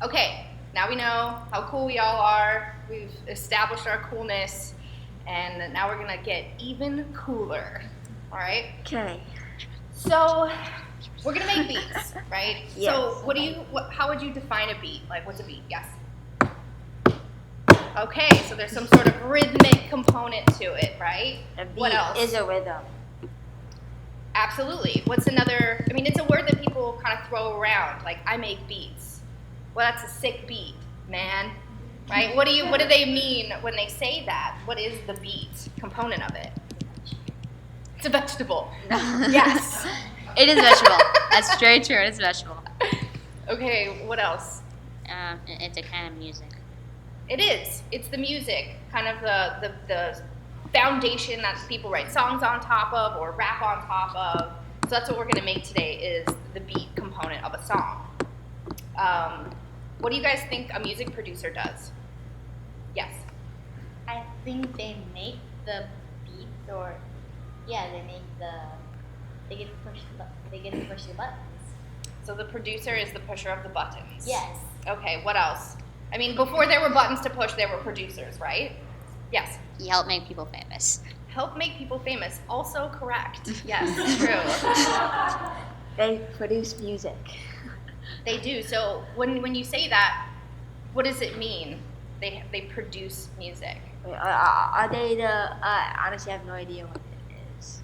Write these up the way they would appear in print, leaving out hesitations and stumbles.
Okay, now we know how cool we all are. We've established our coolness, and now we're gonna get even cooler. All right. Okay. So we're gonna make beats, right? Yes. So how would you define a beat? Like, what's a beat? Yes. Okay, so there's some sort of rhythmic component to it, right? A beat What else? is a rhythm. Absolutely. What's another? I mean, it's a word that people kind of throw around. Like, I make beats. Well, that's a sick beat, man. Right? What do they mean when they say that? What is the beat component of it? It's a vegetable. Yes. It is vegetable. That's very true. It is vegetable. Okay, what else? It's a kind of music. It is. It's the music, kind of the foundation that people write songs on top of or rap on top of. So that's what we're going to make today is the beat component of a song. What do you guys think a music producer does? Yes. I think they make the beats, or they get to push the buttons. So the producer is the pusher of the buttons. Yes. Okay, what else? I mean, before there were buttons to push, there were producers, right? Yes. He helped make people famous. Help make people famous. Also correct. Yes, true. They produce music. They do. So when you say that, what does it mean? They produce music. Wait, are they honestly, I have no idea what it is.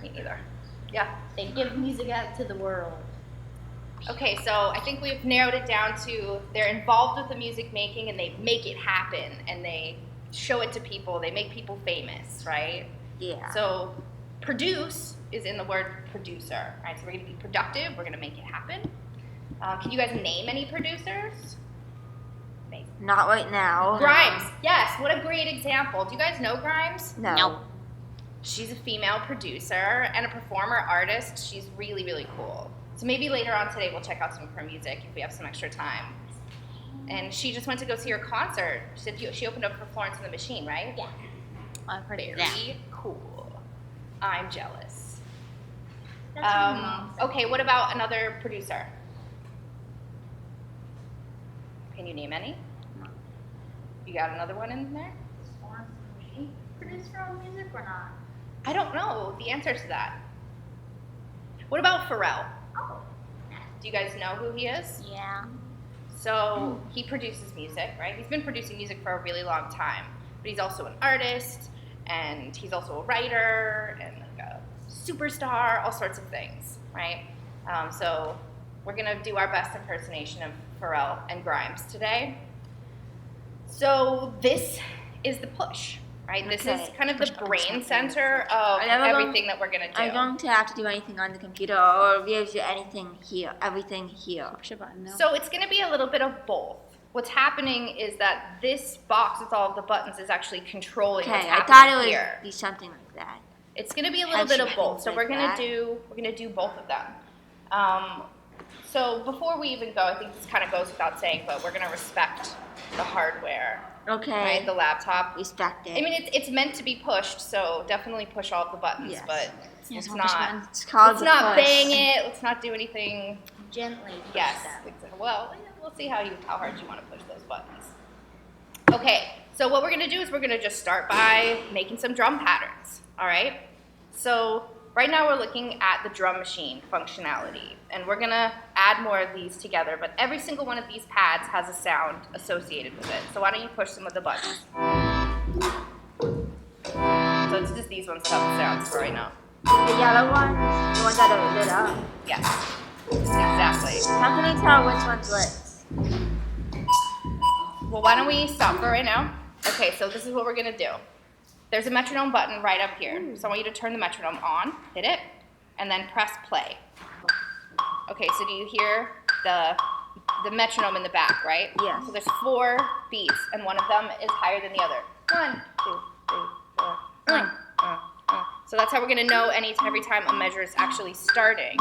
Me neither. Yeah. They give music out to the world. Okay, so I think we've narrowed it down to they're involved with the music making and they make it happen and they show it to people. They make people famous, right? Yeah. So produce is in the word producer, right? So we're going to be productive. We're going to make it happen. Can you guys name any producers? Not right now. Grimes. Yes, what a great example. Do you guys know Grimes? No. Nope. She's a female producer and a performer artist. She's really, really cool. So maybe later on today we'll check out some of her music if we have some extra time. And she just went to go see her concert. She said she opened up for Florence and the Machine, right? Yeah. I've heard of Very that. cool. I'm jealous. That's what my mom said. Okay, what about another producer? Can you name any? You got another one in there? Does Florence and the Machine produce her own music or not? I don't know the answer to that. What about Pharrell? Oh. Do you guys know who he is? Yeah. So he produces music, right? He's been producing music for a really long time, but he's also an artist, and he's also a writer, and like a superstar, all sorts of things, right? So we're gonna do our best impersonation of Pharrell and Grimes today. So this is the push, right? This is kind of the brain center of everything that we're gonna do. I'm going to have to do anything on the computer, or we have to do anything here, everything here. Push a button. No. So it's going to be a little bit of both. What's happening is that this box with all of the buttons is actually controlling what's Okay, I happening thought it here. would be something like that. It's going to be a little bit of both. So we're like going to do both of them. So before we even go, I think this kind of goes without saying, but we're going to respect the hardware, Okay. right? The laptop. Respect it. I mean, it's meant to be pushed, so definitely push all of the buttons, Yes. but Yes, it's I'll push not. one. It's called Let's the not push. bang it. Let's not do anything. Gently. push Yes. them. Well, we'll see how hard you want to push those buttons. Okay, so what we're going to do is we're going to just start by making some drum patterns, all right? So right now we're looking at the drum machine functionality, and we're going to add more of these together, but every single one of these pads has a sound associated with it. So why don't you push some of the buttons? So it's just these ones that have the sounds for right now. The yellow ones, the ones that are lit up. Yes, exactly. How can we tell which one's lit? Well, why don't we stop for right now? Okay, so this is what we're gonna do. There's a metronome button right up here. So I want you to turn the metronome on, hit it, and then press play. Okay, so do you hear the metronome in the back, right? Yes. So there's 4 beats, and one of them is higher than the other. 1, 2, 3, 4, 1. So that's how we're gonna know every time a measure is actually starting.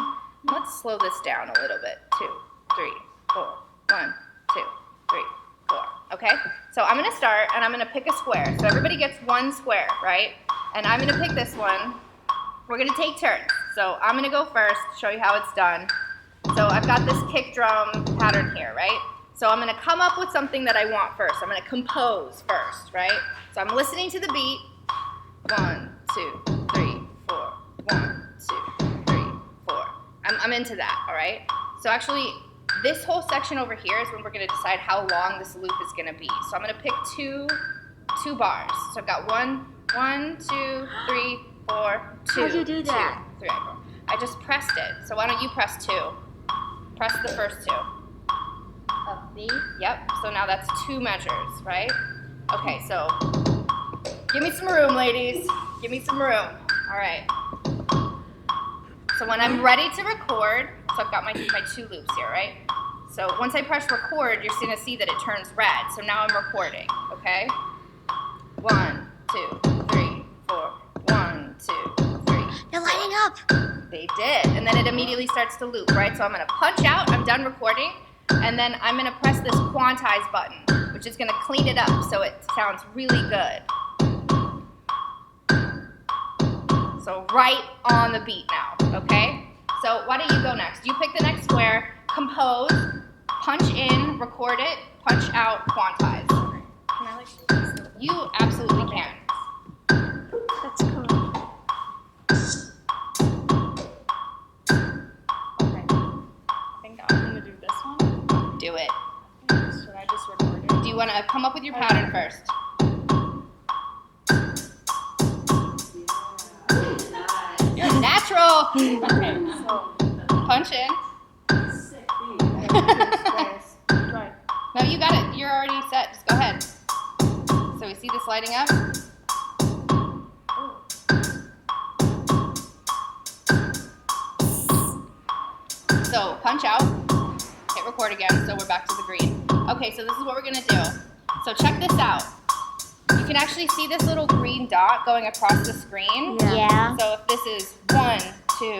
Let's slow this down a little bit. 2, 3, 4. 1, 2, 3, 4. Okay? So I'm gonna start and I'm gonna pick a square. So everybody gets 1 square, right? And I'm gonna pick this one. We're gonna take turns. So I'm gonna go first, show you how it's done. So I've got this kick drum pattern here, right? So I'm gonna come up with something that I want first. I'm gonna compose first, right? So I'm listening to the beat. 1, 2, 3, 4. 1, 2, 3, 4. I'm into that, all right? So actually, this whole section over here is when we're gonna decide how long this loop is gonna be. So I'm gonna pick two bars. So I've got 1, 2, 3, 4, 2. How'd you do that? 2, 3, 4. I just pressed it. So why don't you press 2? Press the first 2. A B. Yep, so now that's 2 measures, right? Okay, so give me some room, ladies. Give me some room. All right. So when I'm ready to record, so I've got my 2 loops here, right? So once I press record, you're gonna see that it turns red. So now I'm recording, okay? 1, 2, 3, 4. 1, 2, 3. They're lighting up. They did, and then it immediately starts to loop, right? So I'm gonna punch out, I'm done recording, and then I'm gonna press this quantize button, which is gonna clean it up so it sounds really good. So right on the beat now, okay? So why don't you go next? You pick the next square, compose, punch in, record it, punch out, quantize. Can I like do this? You absolutely can. That's cool. Okay. I think I'm gonna do this one. Do it. Should I just record it? Do you wanna come up with your pattern first? You're natural. Okay, so Punch in. try. No, you got it. You're already set. Just go ahead. So we see this lighting up. So punch out. Hit record again. So we're back to the green. Okay, so this is what we're gonna do. So check this out. You can actually see this little green dot going across the screen. Yeah. So if this is 1, 2,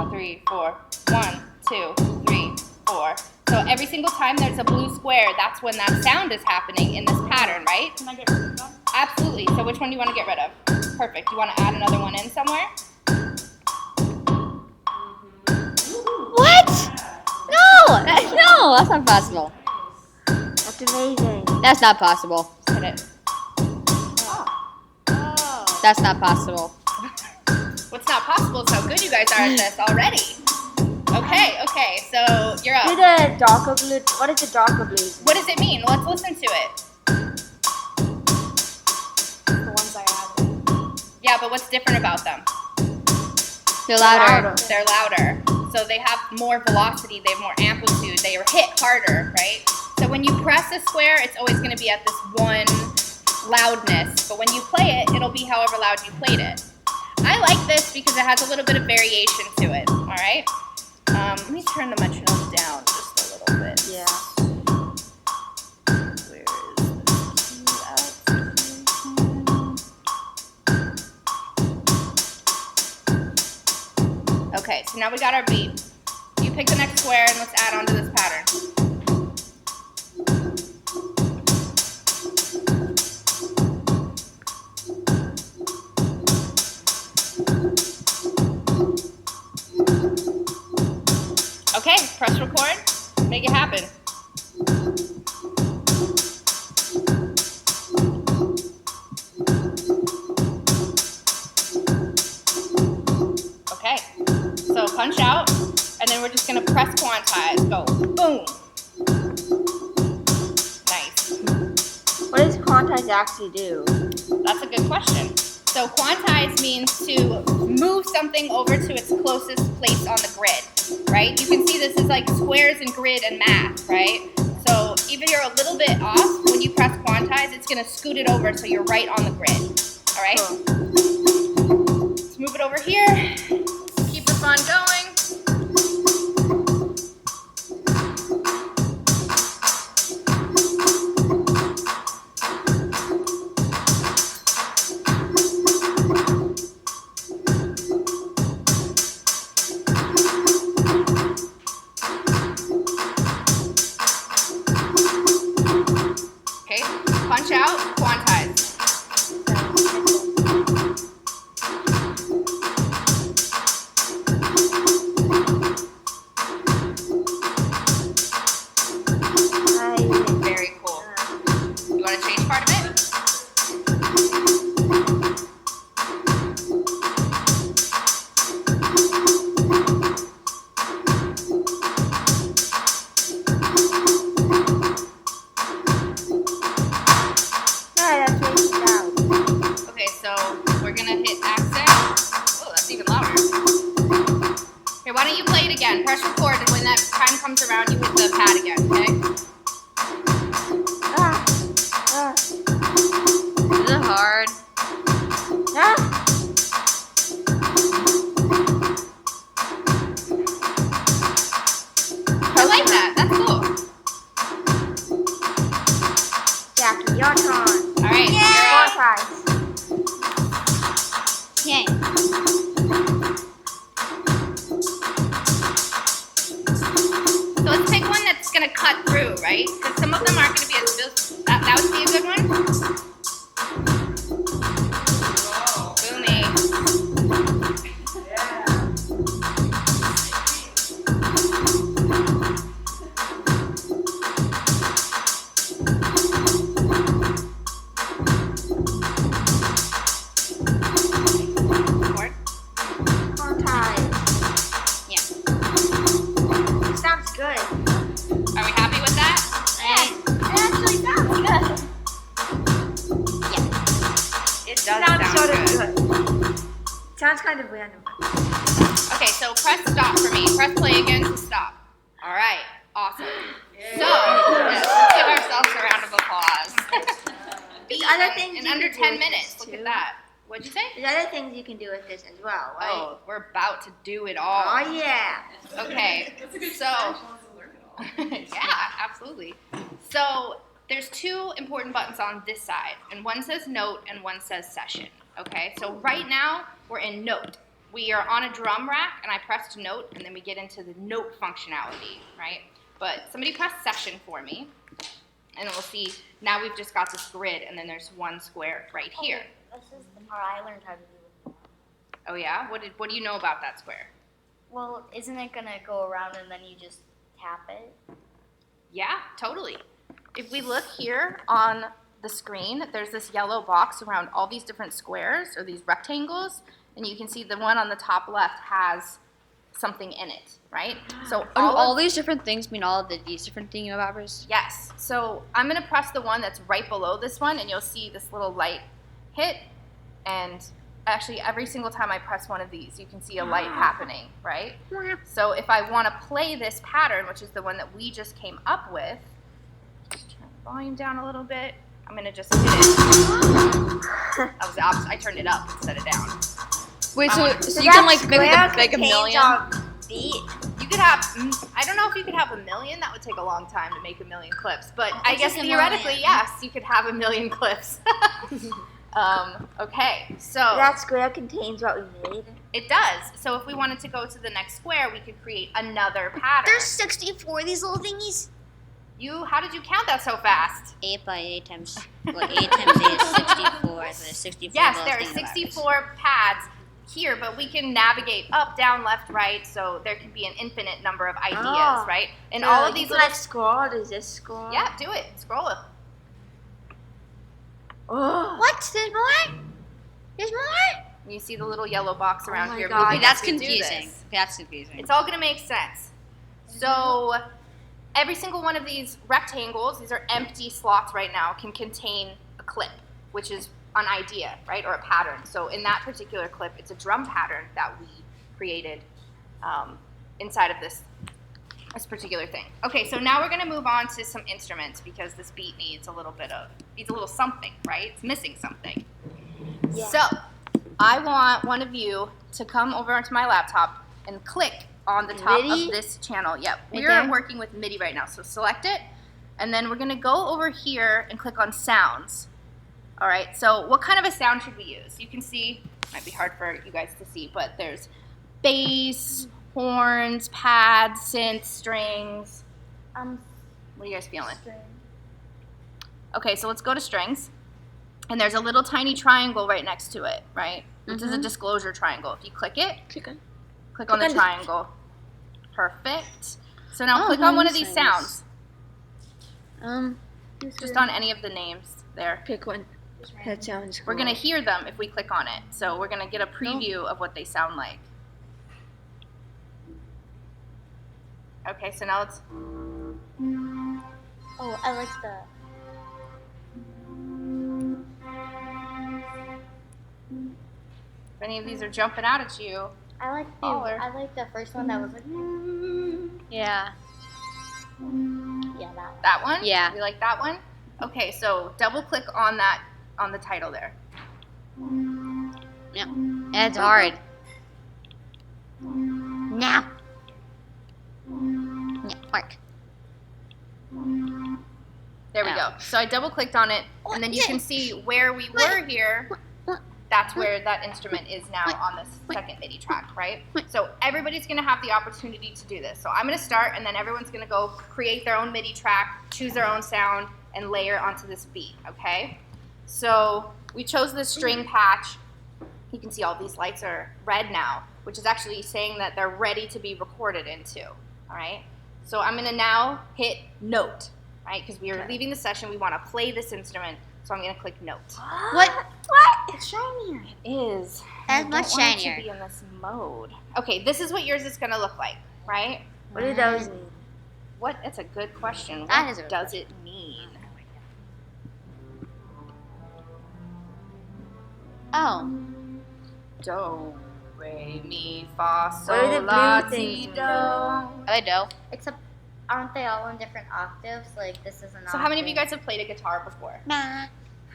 3, 4, 1, 2, 3, 4. So every single time there's a blue square, that's when that sound is happening in this pattern, right? Can I get rid of them? Absolutely. So which one do you want to get rid of? Perfect. You want to add another one in somewhere? What? No, no, that's not possible. That's amazing. That's not possible. Just hit it. Oh. That's not possible. What's not possible is how good you guys are at this already. Okay, so you're Do up. the darker blue. What is the darker blue? What does it mean? Let's listen to it. The ones I added. Yeah, but what's different about them? They're louder. They're louder. So they have more velocity, they have more amplitude, they are hit harder, right? So when you press a square, it's always going to be at this one loudness. But when you play it, it'll be however loud you played it. I like this because it has a little bit of variation to it, all right? Let me turn the metronome down just a little bit. Yeah. Where is the cue? Okay, so now we got our beat. You pick the next square and let's add on to this pattern. Okay, press record, make it happen. Okay, so punch out, and then we're just gonna press quantize, go, boom. Nice. What does quantize actually do? That's a good question. So quantize means to move something over to its closest place on the grid, right? You can see this is like squares and grid and math, right? So even if you're a little bit off, when you press quantize, it's gonna scoot it over so you're right on the grid, all right? Cool. Let's move it over here. Let's keep the fun going. Okay, punch out, quantize. Why don't you play it again? Press record, and when that time comes around, you hit the pad again, okay? Is it hard? I like that. That's cool. Jackie, your turn. All right. Four times. Yay. So let's pick one that's gonna cut through, right? Because some of them aren't gonna be as good. That would be a good one. Boomy. More? Four times. Yeah. Sounds good. Are we happy with that? It actually sounds good. It does Sounds sound sort of good. good. Sounds kind of random. Okay, so press stop for me. Press play again to stop. All right, awesome. So, yes, let's give ourselves a round of applause. There's other things in you under can do 10 with minutes. this, Look too. at that. What'd you say? There's other things you can do with this as well, right? Oh, we're about to do it all. Oh yeah. Okay, so yeah, absolutely. So there's two important buttons on this side, and one says note and one says session. Okay, so right now we're in note. We are on a drum rack, and I pressed note, and then we get into the note functionality, right? But somebody press session for me, and then we'll see. Now we've just got this grid, and then there's one square right here. This is the part I learned how to do. Oh yeah, what do you know about that square? Well, isn't it gonna go around and then you just tap it? Yeah, totally. If we look here on the screen, there's this yellow box around all these different squares or these rectangles, and you can see the one on the top left has something in it, right? So All these different things mean all of these different thingamabobbers? yes. So I'm gonna press the one that's right below this one, and you'll see this little light hit, and actually every single time I press one of these, you can see a light happening, right? So if I want to play this pattern, which is the one that we just came up with, just turn the volume down a little bit. I'm gonna just hit it. That was the opposite. I turned it up instead of down. Wait, so So you can that like make square a contains million? our beat. You could have, I don't know if you could have a million. That would take a long time to make a million clips. But I guess like a theoretically, million. yes, you could have a million clips. Okay, so That square contains what we made. it does. So if we wanted to go to the next square, we could create another pattern. There's 64 of these little thingies. How did you count that so fast? 8 by 8 times, well, 8 times 8 is 64, so there's 64 Yes, little there are thingamabobbers. 64 pads here, but we can navigate up, down, left, right, so there can be an infinite number of ideas, Oh. right? And So all of you these can, little... like scroll. Does this scroll? Yeah, do it. Scroll it. Oh. What? There's more? There's more? You see the little yellow box around my here. God. moving That's as we do confusing. this. That's confusing. It's all going to make sense. So every single one of these rectangles, these are empty slots right now, can contain a clip, which is an idea, right, or a pattern. So in that particular clip, it's a drum pattern that we created inside of this particular thing. Okay, so now we're going to move on to some instruments because this beat needs a little something, right? It's missing something. Yeah. So I want one of you to come over onto my laptop and click on the top MIDI? of this channel. Yep, Right we're there? working with MIDI right now. So select it, and then we're going to go over here and click on sounds. All right, so what kind of a sound should we use? You can see, might be hard for you guys to see, but there's bass, horns, pads, synths, strings. What are you guys feeling? Okay, so let's go to strings. And there's a little tiny triangle right next to it, right? This is a disclosure triangle. If you click it, click on the triangle. Perfect. So now click on one of these sounds. Just on any of the names there. Pick one. That sounds cool. We're going to hear them if we click on it. So we're going to get a preview of what they sound like. Okay, so now let's... Oh, I like the. If any of these are jumping out at you, I like the first one that was like. Yeah. Yeah, that one. That one? Yeah. You like that one? Okay, so double click on that, on the title there. Yeah. It's hard. Now. Yeah, work. There we go. So I double clicked on it, and then you can see where we were here. That's where that instrument is now on this second MIDI track, right? So everybody's gonna have the opportunity to do this. So I'm gonna start, and then everyone's gonna go create their own MIDI track, choose their own sound, and layer onto this beat, okay? So we chose this string patch. You can see all these lights are red now, which is actually saying that they're ready to be recorded into, all right? So I'm gonna now hit note, right? Because we are leaving the session, we wanna play this instrument, so I'm gonna click note. What? It's shinier. It is. That's I much don't want it shinier. to be in this mode. Okay, this is what yours is gonna look like, right? What do those mean? What? That's a good question. That What is a good does it mean? Oh. Do, re, mi, fa, What are the sol, la, blue ti, things? do. I do. Except, aren't they all in different octaves? Like this is an. So how many of you guys have played a guitar before? Nah.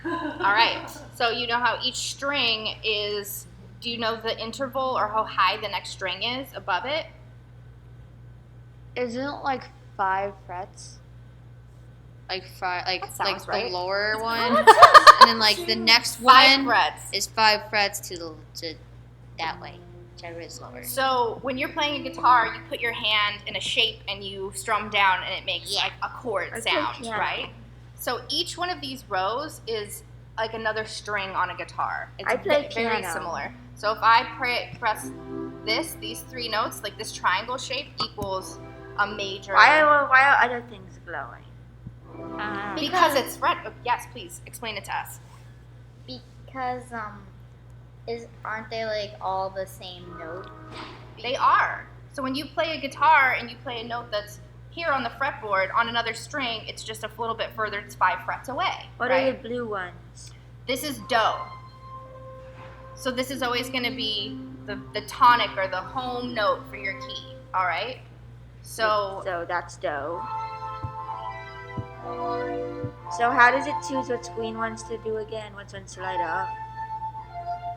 All right. So you know how each string is. Do you know the interval or how high the next string is above it? Isn't it like 5 frets? Like five, That like sounds right. the lower one, and then like the next 5 one frets. is 5 frets to that way, whichever is lower. So when you're playing a guitar, you put your hand in a shape and you strum down, and it makes like a chord Okay, sound, yeah. right? So each one of these rows is like another string on a guitar. It's I play very piano. similar. So if I press these 3 notes, like this triangle shape equals a major. Why are other things glowing? Because it's fret. Yes, please explain it to us. Because aren't they like all the same note? They are. So when you play a guitar and you play a note that's here on the fretboard on another string, it's just a little bit further. It's 5 frets away. What right? are the blue ones? This is do. So this is always going to be the tonic or the home note for your key. All right. So that's do. So how does it choose which green ones to do again? Which ones to light up?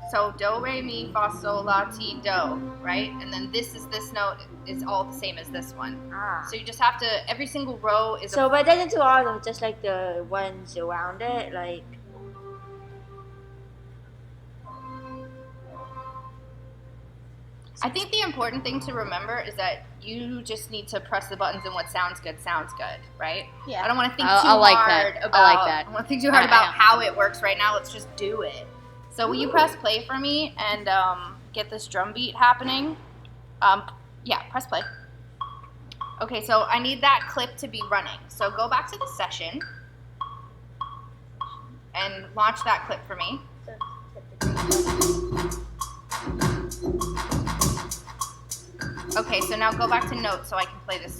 So do, re, mi, fa, sol, la, ti, do, right? And then this note is all the same as this one. Ah. So you just have to, every single row is So but it doesn't do all of them, just like the ones around it, like. I think the important thing to remember is that you just need to press the buttons and what sounds good, right? Yeah. I don't want to think I too like hard that. about. I like that. I don't want to think too hard I about know. how it works right now. Let's just do it. So will you press play for me and get this drum beat happening? Yeah, press play. Okay, so I need that clip to be running. So go back to the session and launch that clip for me. Okay, so now go back to notes so I can play this.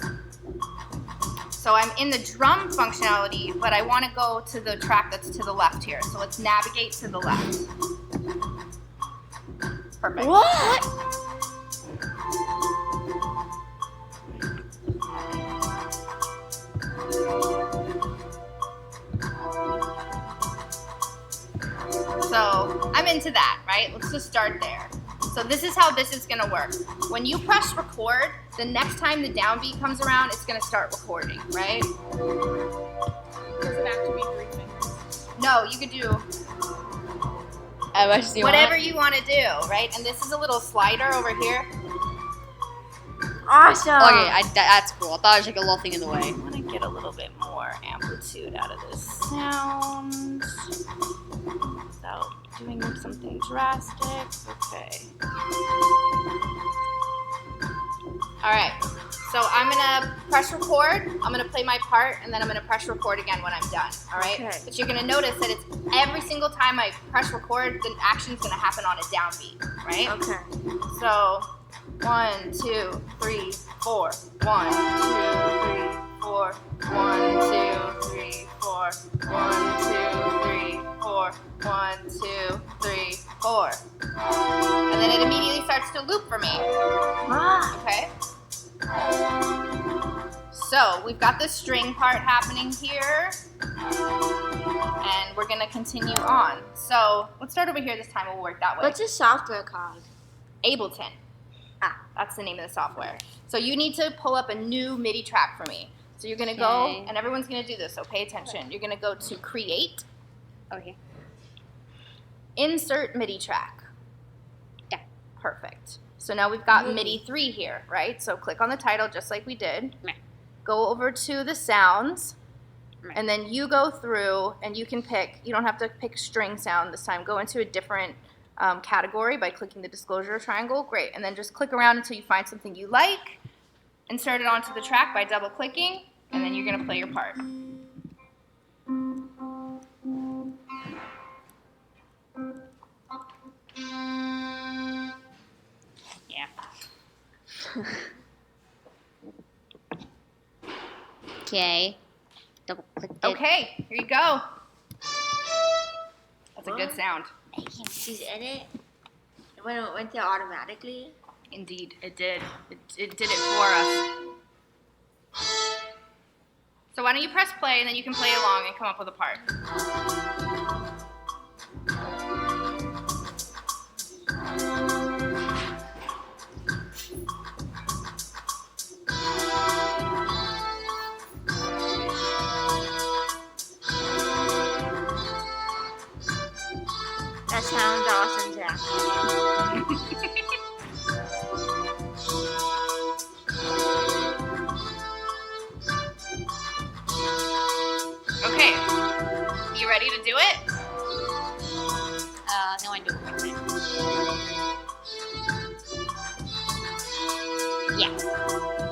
So I'm in the drum functionality, but I want to go to the track that's to the left here. So let's navigate to the left. Perfect. What? So I'm into that, right? Let's just start there. So this is how this is gonna work. When you press record, the next time the downbeat comes around, it's gonna start recording, right? Does it have to be 3 fingers? No, you could do How much do you whatever want? you want to do, right? And this is a little slider over here. Awesome. Okay, that's cool. I thought it was like a little thing in the way. I want to get a little bit more amplitude out of this sound without doing something drastic. Okay. All right. So I'm gonna press record. I'm gonna play my part, and then I'm gonna press record again when I'm done. All right. Okay. But you're gonna notice that it's every single time I press record, the action's gonna happen on a downbeat, right? Okay. So 1, 2, 3, 4. 1, 2, 3, 4. 1, 2, 3, 4. 1, 2, 3, 4. 1, 2, 3, 4. And then it immediately starts to loop for me. Ah. Okay? So we've got the string part happening here. And we're gonna continue on. So let's start over here this time, we'll work that way. What's the software called? Ableton. That's the name of the software. So you need to pull up a new MIDI track for me. So you're gonna go, Okay. and everyone's gonna do this, so pay attention. You're gonna go to Create, Okay. Insert MIDI track. Yeah. Perfect. So now we've got MIDI 3 here, right? So click on the title just like we did. Right. Go over to the sounds, Right. and then you go through and you can pick, you don't have to pick string sound this time. Go into a different category by clicking the disclosure triangle. Great. And then just click around until you find something you like. Insert it onto the track by double clicking, and then you're going to play your part. Yeah. Okay. Double click it. Okay, here you go. That's a good sound. I can see edit. When it went there automatically. Indeed, it did. It did it for us. So why don't you press play, and then you can play along and come up with a part. That sounds awesome, Jack. Okay, you ready to do it? No, I do it right now. Yeah.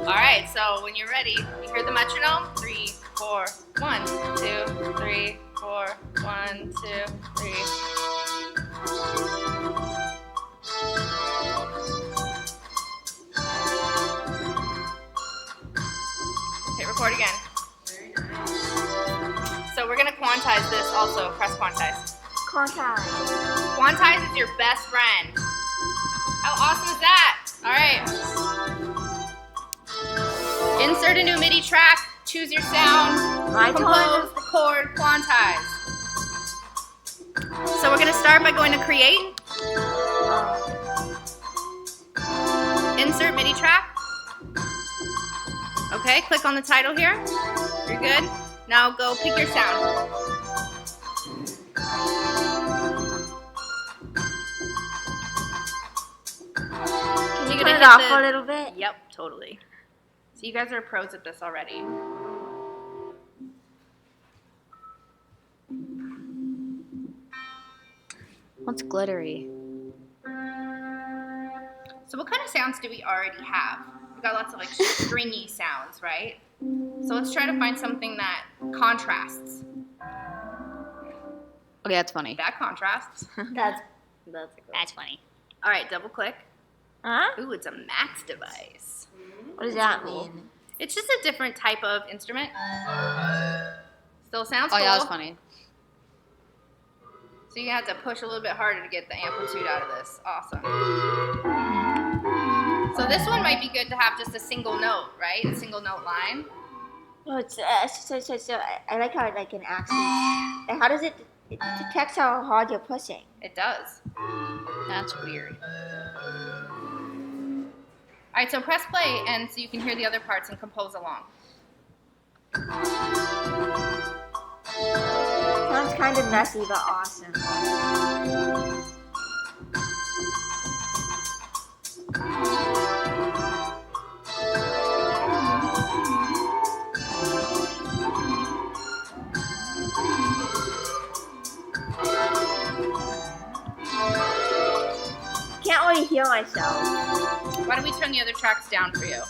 All right, so when you're ready, you hear the metronome? 3, 4, 1, 2, 3, 4, 1, 2, 3. Okay, record again. So we're gonna quantize this also. Press quantize. Contact. Quantize is your best friend. How awesome is that? All right. Insert a new MIDI track. Choose your sound. My Compose, turn. record, quantize. So we're gonna start by going to Create. Insert MIDI track. Okay, click on the title here. You're good. Now go pick your sound. Can you You're turn gonna it hit off the- a little bit? Yep, totally. So you guys are pros at this already. What's glittery? So what kind of sounds do we already have? We've got lots of like stringy sounds, right? So let's try to find something that contrasts. Okay, that's funny. That contrasts. That's a good That's funny. All right, double click. Huh? Ooh, it's a Max device. What does that mean? It's just a different type of instrument. Still sounds Oh cool. yeah, that's funny. So you have to push a little bit harder to get the amplitude out of this. Awesome. So this one might be good to have just a single note, right? A single note line. Oh, it's so I like how it like an accent. And how does it detects how hard you're pushing? It does. That's weird. All right, so press play, and so you can hear the other parts and compose along. Sounds kind of messy, but awesome. Can't really hear myself. Why don't we turn the other tracks down for you?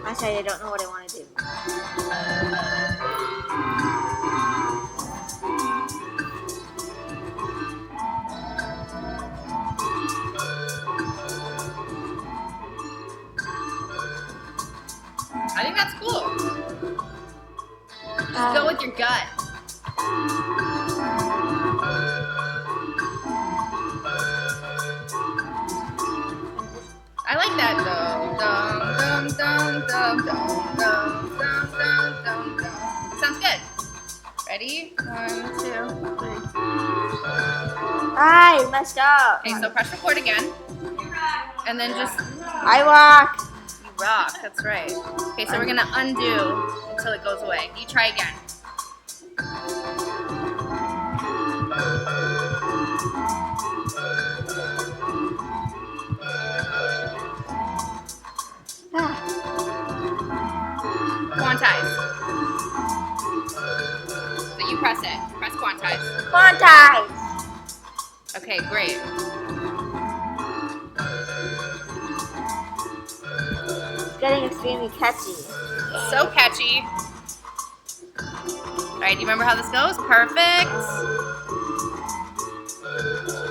Actually, I don't know what I want to do. I think that's cool. Just go with your gut. I like that. Dum, dum, dum, dum, dum, dum, dum, dum, dum, dum. Sounds good. Ready? 1, 2, 3. I messed up. Okay, so press record again. And then just, I walk. you rock, that's right. Okay, so we're gonna undo until it goes away. You try again. Quantize. So you press it. Press quantize. Quantize. Okay, great. It's getting extremely catchy. So catchy. Alright, do you remember how this goes? Perfect.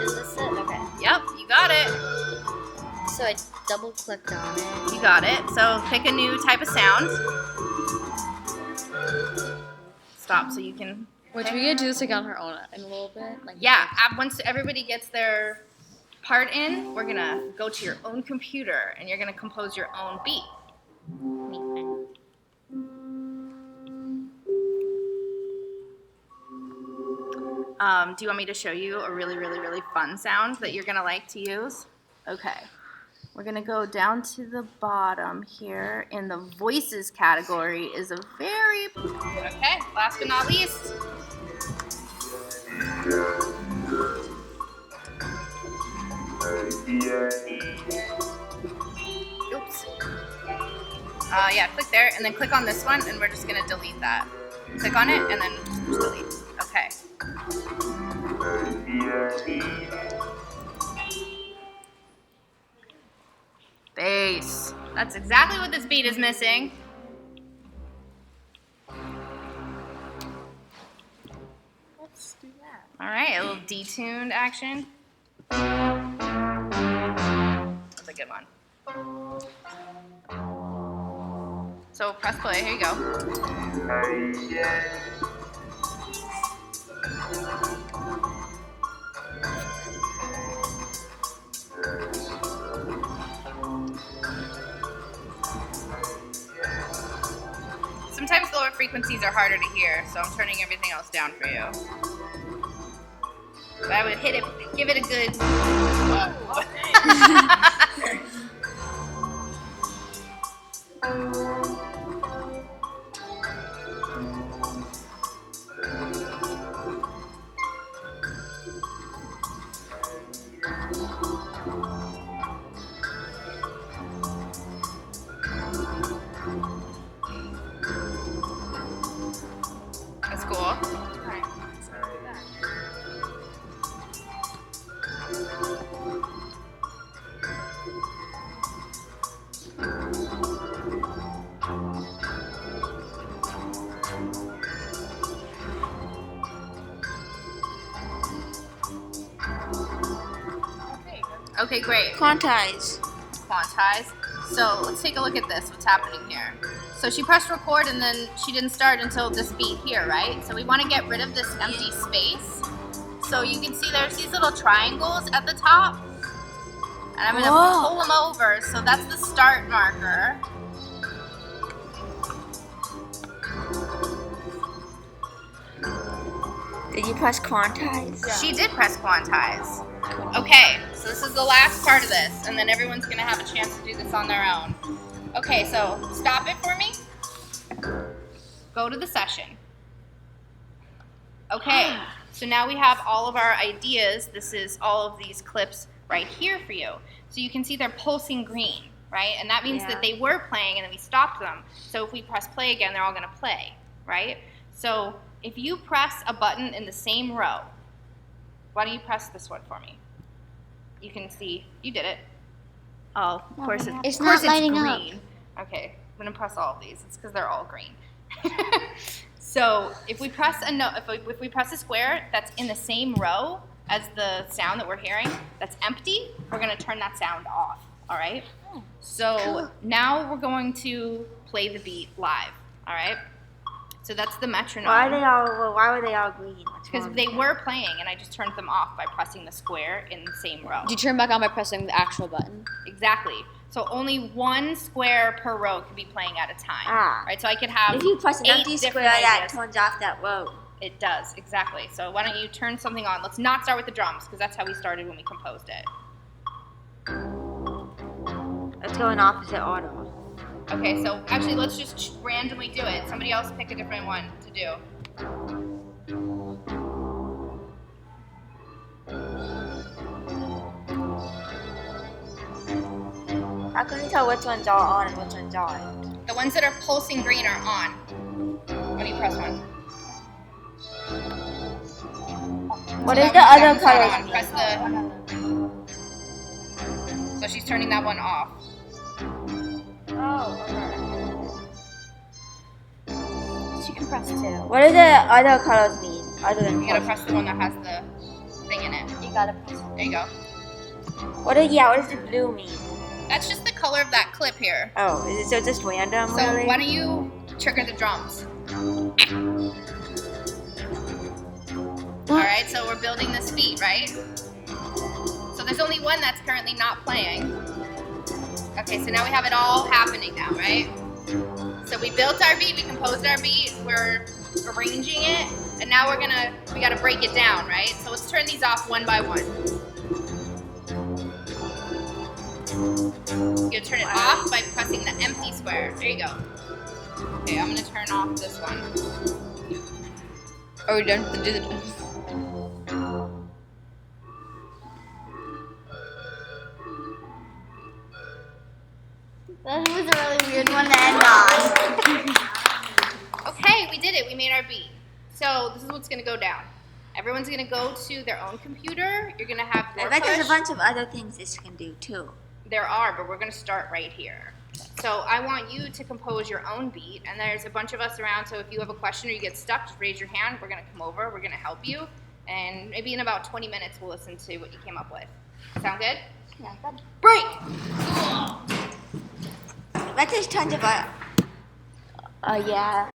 Is this it? Okay. Yep, you got it. So I double clicked on it. You got it. So pick a new type of sound. Stop so you can. Which we could do this like on her own in a little bit. Like Yeah, once everybody gets their part in, we're gonna go to your own computer and you're gonna compose your own beat. Do you want me to show you a really, really, really fun sound that you're gonna like to use? Okay. We're gonna go down to the bottom here. In the voices category is a very, okay, last but not least. Oops. Yeah, click there and then click on this one and we're just gonna delete that. Click on it and then just delete. Okay. Bass. That's exactly what this beat is missing. let's do that. All right, a little detuned action. That's a good one. So press play, here you go. Sometimes lower frequencies are harder to hear, so I'm turning everything else down for you. But I would hit it, give it a good. That's cool. Alright, let's do that. Okay, great. Quantize. Quantize. So let's take a look at this, what's happening here. So she pressed record and then she didn't start until this beat here, right? So we want to get rid of this empty space. So you can see there's these little triangles at the top. And I'm going to pull them over. So that's the start marker. Did you press quantize? She did press quantize. Okay, so this is the last part of this, and then everyone's gonna have a chance to do this on their own. Okay, so stop it for me. Go to the session. Okay, so now we have all of our ideas. This is all of these clips right here for you. So you can see they're pulsing green, right? And that means that they were playing and then we stopped them. So if we press play again, they're all gonna play, right? So if you press a button in the same row, why don't you press this one for me? You can see, you did it. Oh, of course It's of course not lighting up. green. Okay, I'm gonna press all of these. It's because they're all green. So if we press a note, if we press a square that's in the same row as the sound that we're hearing, that's empty, we're gonna turn that sound off. All right. So now we're going to play the beat live. All right. So that's the metronome. Why were they all green? What's Because wrong they with were playing, and I just turned them off by pressing the square in the same row. Did you turn back on by pressing the actual button? Exactly. So only one square per row could be playing at a time. Ah. Right. So I could that? have If you press an 8 empty square, different that ideas. turns off that row. It does, exactly. So why don't you turn something on? Let's not start with the drums, because that's how we started when we composed it. Let's go in opposite order. Okay, so actually let's just randomly do it. Somebody else pick a different one to do. How can you tell which ones are on and which ones aren't? The ones that are pulsing green are on. When you press one. What So is that the one's other not colors on. Press the. So she's turning that one off. Oh, okay. So you can press 2. What do the other colors mean? Other than You gotta purple? press the one that has the thing in it. You gotta press There you go. What does the blue mean? That's just the color of that clip here. Oh, is it so just random? So really? why don't you trigger the drums? Alright, so we're building this beat, right? So there's only one that's currently not playing. Okay, so now we have it all happening now, right? So we built our beat, we composed our beat, we're arranging it, and now we gotta break it down, right? So let's turn these off one by one. You turn it off by pressing the empty square. There you go. Okay, I'm gonna turn off this one. Are we done to do the That was a really weird one to end on. Okay, we did it. We made our beat. So this is what's gonna go down. Everyone's gonna go to their own computer. You're gonna have I your bet there's a push. bunch of other things this can do too. There are, but we're gonna start right here. So I want you to compose your own beat, and there's a bunch of us around, so if you have a question or you get stuck, just raise your hand. We're gonna come over, we're gonna help you, and maybe in about 20 minutes we'll listen to what you came up with. Sound good? Yeah, good. Break! I bet there's tons of yeah.